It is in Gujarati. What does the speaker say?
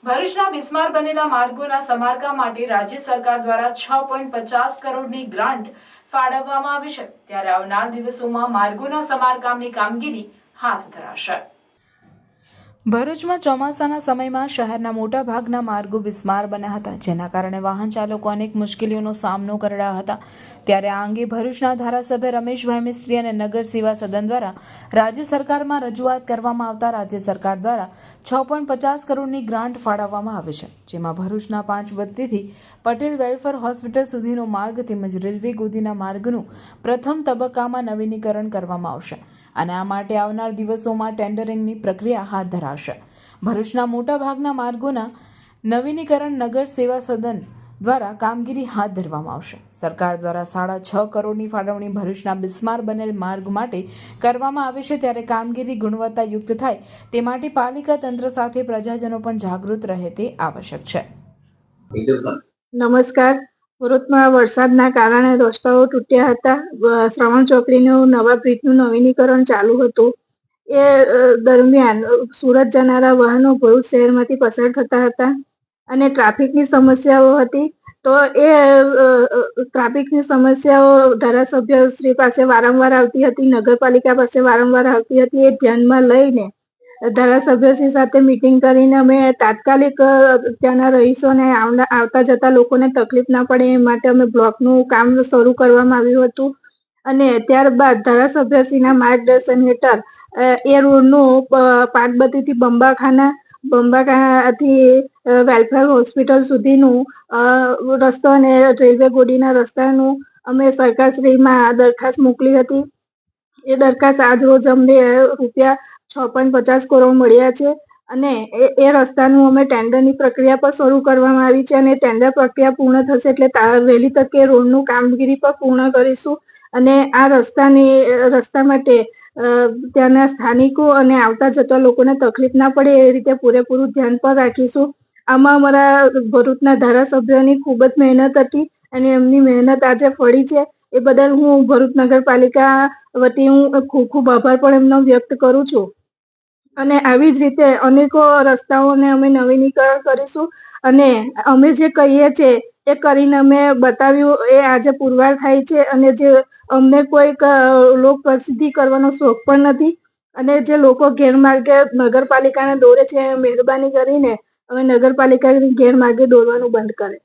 ભરૂચના બિસ્માર બનેલા માર્ગોના સમારકામ માટે રાજ્ય સરકાર દ્વારા 6.50 કરોડની ગ્રાન્ટ ફાળવવામાં આવી છે, ત્યારે આવનાર દિવસોમાં માર્ગોના સમારકામની કામગીરી હાથ ધરાશે। ભરૂચમાં ચોમાસાના સમયમાં શહેરના મોટા ભાગના માર્ગો બિસ્માર બન્યા હતા, જેના કારણે વાહન ચાલકો અનેક મુશ્કેલીઓનો સામનો કરી રહ્યા હતા। ત્યારે આ અંગે ભરૂચના ધારાસભ્ય રમેશભાઈ મિસ્ત્રી અને નગર સેવા સદન દ્વારા રાજ્ય સરકારમાં રજૂઆત કરવામાં આવતા રાજ્ય સરકાર દ્વારા 6.50 કરોડની ગ્રાન્ટ ફાળવવામાં આવી છે, જેમાં ભરૂચના 5 બત્તીથી પટેલ વેલફેર હોસ્પિટલ સુધીનો માર્ગ તેમજ રેલવે ગોદીના માર્ગનું પ્રથમ તબક્કામાં નવીનીકરણ કરવામાં આવશે અને આ માટે આવનાર દિવસોમાં ટેન્ડરિંગની પ્રક્રિયા હાથ ધરાશે। ભરૂચના મોટા ભાગના માર્ગોના નવીનીકરણ નગર સેવા સદન દ્વારા કામગીરી હાથ ધરવામાં આવશે। સરકાર દ્વારા 6.5 કરોડની ફાળવણી ભરૂચના બિસ્માર બનેલ માર્ગ માટે કરવામાં આવે છે, ત્યારે કામગીરી ગુણવત્તાયુક્ત થાય તે માટે પાલિકા તંત્ર સાથે પ્રજાજનો પણ જાગૃત રહે તે આવશ્યક છે। નમસ્કાર। ભરૂચમાં વરસાદના કારણે રસ્તાઓ તૂટ્યા હતા। શ્રવણ ચોકડીનું નવા બ્રિજનું નવીનીકરણ ચાલુ હતું। એ દરમિયાન સુરત જનારા વાહનો ભરૂચ શહેરમાંથી પસાર થતા હતા અને ટ્રાફિકની સમસ્યાઓ હતી। તો એ ટ્રાફિકની સમસ્યાઓ ધારાસભ્ય શ્રી પાસે વારંવાર આવતી હતી, નગરપાલિકા પાસે વારંવાર આવતી હતી। એ ધ્યાનમાં લઈને ધારાસભ્યશ્રી સાથે મીટિંગ કરીને અમે તાત્કાલિક ત્યાંના રહીશોને આવતા જતા લોકોને તકલીફ ના પડે એ માટે અમે બ્લોકનું કામ શરૂ કરવામાં આવ્યું હતું અને ત્યારબાદ ધારાસભ્યશ્રીના માર્ગદર્શન હેઠળ એ રોડનું પાટબત્તીથી બંબાખાનાથી વેલફેર હોસ્પિટલ સુધીનું રસ્તો અને રેલવે ગોડીના રસ્તાનું અમે સરકારશ્રીમાં દરખાસ્ત મોકલી હતી। એ દરખાસ્ત આજ રોજ અમને ₹6.50 કરોડ મળ્યા છે અને એ રસ્તાનું અમે ટેન્ડરની પ્રક્રિયા પર શરૂ કરવામાં આવી છે અને ટેન્ડર પ્રક્રિયા પૂર્ણ થશે એટલે વહેલી તકે રોડનું કામગીરી પર પૂર્ણ કરીશું અને આ રસ્તા માટે ત્યાંના સ્થાનિકો અને આવતા જતા લોકોને તકલીફ ના પડે એ રીતે પૂરેપૂરું ધ્યાન પર રાખીશું। આમાં અમારા ભરૂચના ધારાસભ્યોની ખૂબ જ મહેનત હતી અને એમની મહેનત આજે ફળી છે। એ બદલ હું ભરૂચ નગરપાલિકા વતી હું ખૂબ ખૂબ આભાર પણ એમનો વ્યક્ત કરું છું અને આવી જ રીતે અનેકો રસ્તાઓને અમે નવીનીકરણ કરીશું અને અમે જે કહીએ છીએ એ કરીને અમે બતાવ્યું, એ આજે પુરવાર થાય છે અને જે અમને કોઈક લોક પ્રસિદ્ધિ કરવાનો શોખ પણ નથી અને જે લોકો ગેરમાર્ગે નગરપાલિકાને દોરે છે, મહેરબાની કરીને અમે નગરપાલિકાને ગેરમાર્ગે દોરવાનું બંધ કરે।